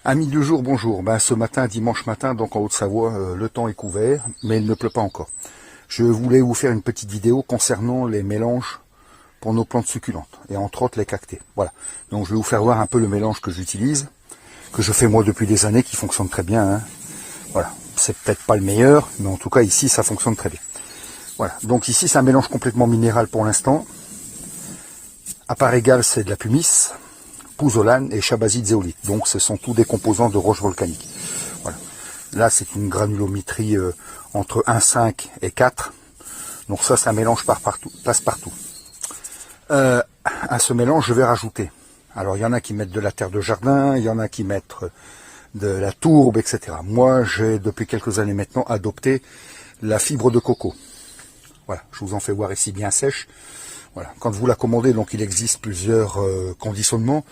Amis du jour, bonjour. Ce matin, dimanche matin, donc en Haute-Savoie, le temps est couvert, mais il ne pleut pas encore. Je voulais vous faire une petite vidéo concernant les mélanges pour nos plantes succulentes, et entre autres les cactées. Voilà. Donc je vais vous faire voir un peu le mélange que j'utilise, que je fais moi depuis des années, qui fonctionne très bien. Hein. Voilà. C'est peut-être pas le meilleur, mais en tout cas ici ça fonctionne très bien. Voilà. Donc ici c'est un mélange complètement minéral pour l'instant. À part égale, c'est de la pumice, pouzzolane et chabazite zéolite. Donc ce sont tous des composants de roches volcaniques. Voilà. Là c'est une granulométrie entre 1,5 et 4. Donc ça c'est un mélange passe-partout. À ce mélange je vais rajouter. Alors il y en a qui mettent de la terre de jardin, il y en a qui mettent de la tourbe, etc. Moi j'ai depuis quelques années maintenant adopté la fibre de coco. Voilà, je vous en fais voir ici bien sèche. Voilà. Quand vous la commandez, donc il existe plusieurs conditionnements.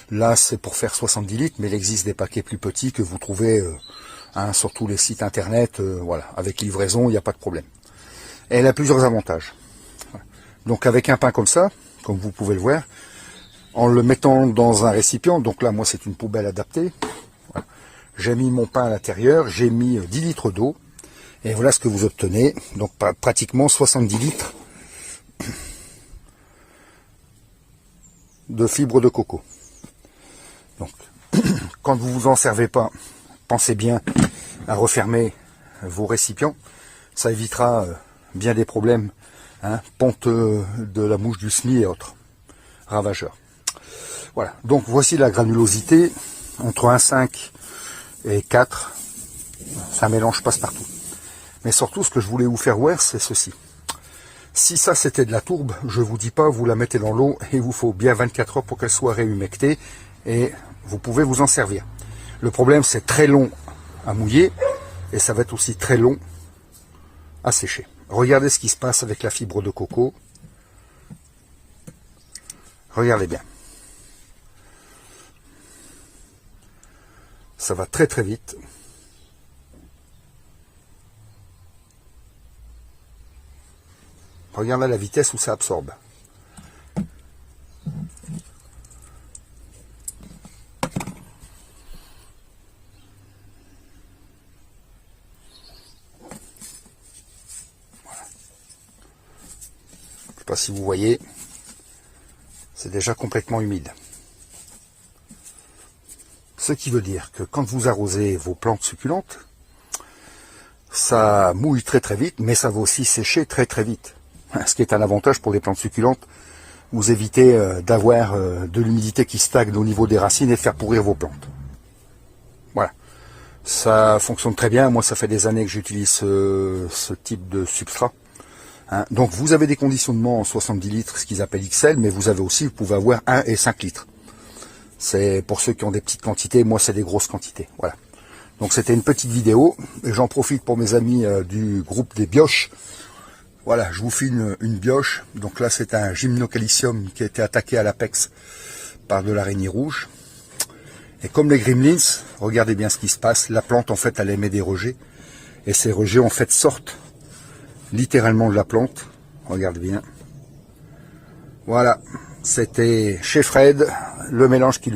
Là, c'est pour faire 70 litres, mais il existe des paquets plus petits que vous trouvez sur tous les sites internet. Voilà. Avec livraison, il n'y a pas de problème. Et elle a plusieurs avantages. Voilà. Donc avec un pain comme ça, comme vous pouvez le voir, en le mettant dans un récipient, donc là, moi, c'est une poubelle adaptée. Voilà. J'ai mis mon pain à l'intérieur, j'ai mis 10 litres d'eau, et voilà ce que vous obtenez. Donc pratiquement 70 litres de fibre de coco. Donc, quand vous vous en servez pas, pensez bien à refermer vos récipients. Ça évitera bien des problèmes, hein, ponte de la mouche du SMI et autres ravageurs. Voilà. Donc voici la granulosité entre 1,5 et 4. Ça mélange passe-partout. Mais surtout, ce que je voulais vous faire voir, c'est ceci. Si ça c'était de la tourbe, je vous dis pas, vous la mettez dans l'eau et il vous faut bien 24 heures pour qu'elle soit réhumectée et vous pouvez vous en servir. Le problème, c'est très long à mouiller et ça va être aussi très long à sécher. Regardez ce qui se passe avec la fibre de coco. Regardez bien. Ça va très très vite. Regardez la vitesse où ça absorbe. Voilà. Je ne sais pas si vous voyez, c'est déjà complètement humide. Ce qui veut dire que quand vous arrosez vos plantes succulentes, ça mouille très très vite, mais ça va aussi sécher très très vite. Ce qui est un avantage pour les plantes succulentes. Vous évitez d'avoir de l'humidité qui stagne au niveau des racines et de faire pourrir vos plantes. Voilà. Ça fonctionne très bien. Moi, ça fait des années que j'utilise ce type de substrat. Hein. Donc, vous avez des conditionnements en 70 litres, ce qu'ils appellent XL, mais vous avez aussi, vous pouvez avoir 1 et 5 litres. C'est pour ceux qui ont des petites quantités. Moi, c'est des grosses quantités. Voilà. Donc, c'était une petite vidéo. Et j'en profite pour mes amis du groupe des Bioches. Voilà, je vous fais une bioche. Donc là, c'est un gymnocalcium qui a été attaqué à l'apex par de l'araignée rouge. Et comme les gremlins, regardez bien ce qui se passe. La plante, en fait, elle émet des rejets. Et ces rejets, en fait, sortent littéralement de la plante. Regardez bien. Voilà, c'était chez Fred, le mélange qu'il